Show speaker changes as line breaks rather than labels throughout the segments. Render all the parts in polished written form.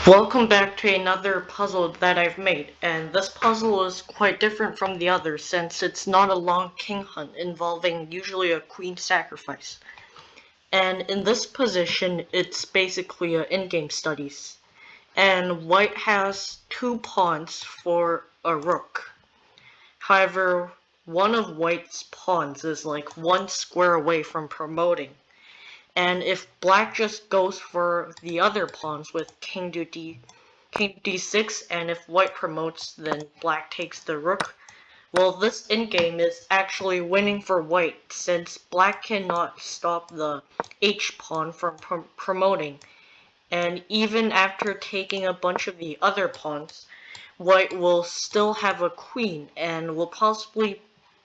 Welcome back to another puzzle that I've made, and this puzzle is quite different from the others since it's not a long king hunt involving usually a queen sacrifice. And in this position, it's basically a in-game studies. And white has two pawns for a rook. However, one of white's pawns is like one square away from promoting. And if black just goes for the other pawns with king to d6, and if white promotes, then black takes the rook. Well, this endgame is actually winning for white, since black cannot stop the h pawn from promoting. And even after taking a bunch of the other pawns, white will still have a queen and will possibly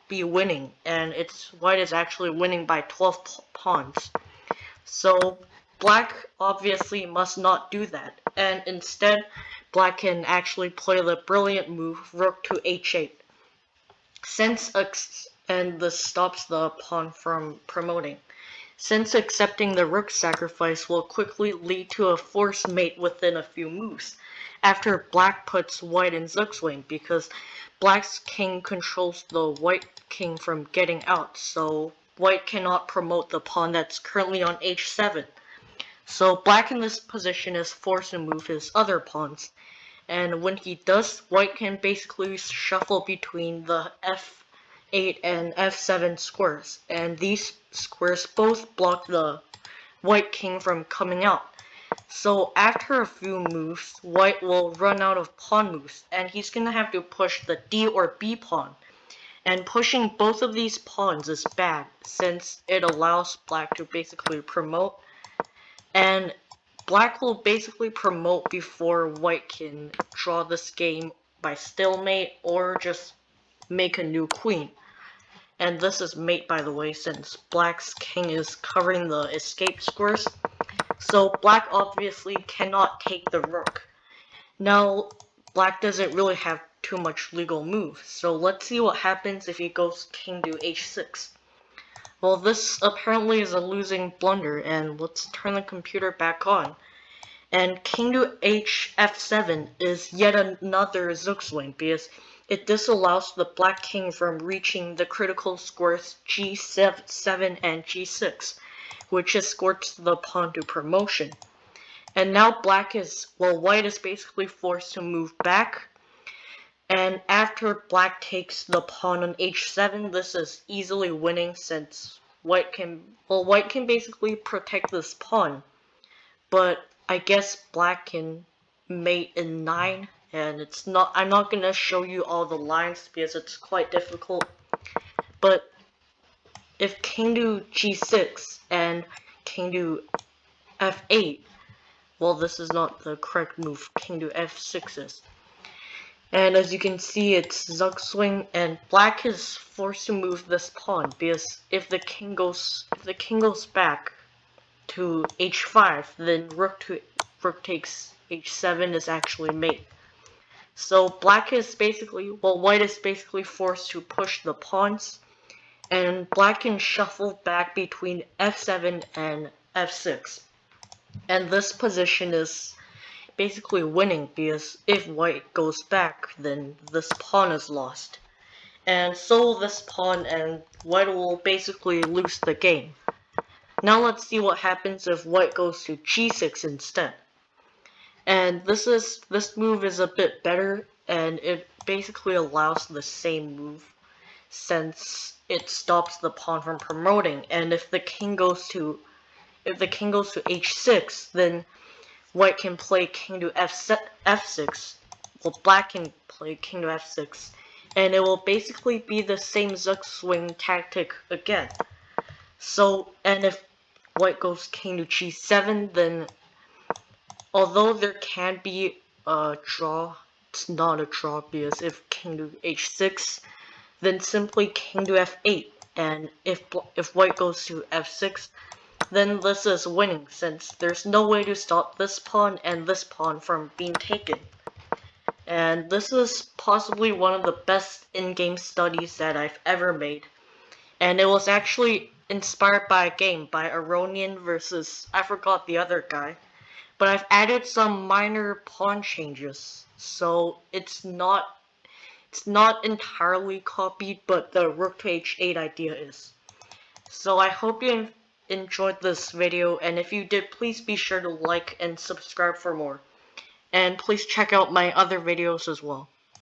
be winning. And white is actually winning by 12 pawns. So black obviously must not do that, and instead black can actually play the brilliant move rook to h8. And this stops the pawn from promoting. Since accepting the rook sacrifice will quickly lead to a forced mate within a few moves, after black puts white in zugzwang, because black's king controls the white king from getting out, so white cannot promote the pawn that's currently on h7. So black in this position is forced to move his other pawns, and when he does, white can basically shuffle between the f8 and f7 squares, and these squares both block the white king from coming out. So after a few moves, white will run out of pawn moves, and he's gonna have to push the d or b pawn. And pushing both of these pawns is bad, since it allows black to basically promote, and black will basically promote before white can draw this game by stalemate or just make a new queen. And this is mate, by the way, since black's king is covering the escape squares. So black obviously cannot take the rook. Now, black doesn't really have too much legal move, so let's see what happens if he goes king to h6. Well, this apparently is a losing blunder, and let's turn the computer back on. And king to f7 is yet another zugzwang, because it disallows the black king from reaching the critical squares g7 and g6, which escorts the pawn to promotion. And now white is basically forced to move back. And after black takes the pawn on h7, this is easily winning since white can basically protect this pawn. But I guess black can mate in 9, and I'm not gonna show you all the lines because it's quite difficult. But if king to g6 and king to f8, well, this is not the correct move, king to f6 is. And as you can see, it's zugzwang, and black is forced to move this pawn because if the king goes back to h5, then rook takes h7 is actually mate. So white is basically forced to push the pawns, and black can shuffle back between f7 and f6. And this position is basically winning because if white goes back, then this pawn is lost. And so this pawn, and white will basically lose the game. Now let's see what happens if white goes to g6 instead. And this move is a bit better, and it basically allows the same move since it stops the pawn from promoting. And if the king goes to h6, then white can play king to f6. Well, black can play king to f6, and it will basically be the same zugzwang tactic again. So, and if white goes king to g7, then although there can be a draw, it's not a draw because if king to h6, then simply king to f8, and if white goes to f6, then this is winning since there's no way to stop this pawn and this pawn from being taken. And this is possibly one of the best in-game studies that I've ever made. And it was actually inspired by a game by Aronian versus, I forgot the other guy. but I've added some minor pawn changes, so it's not entirely copied, but the rook to h8 idea is. So I hope you enjoyed this video, and if you did, please be sure to like and subscribe for more. And please check out my other videos as well.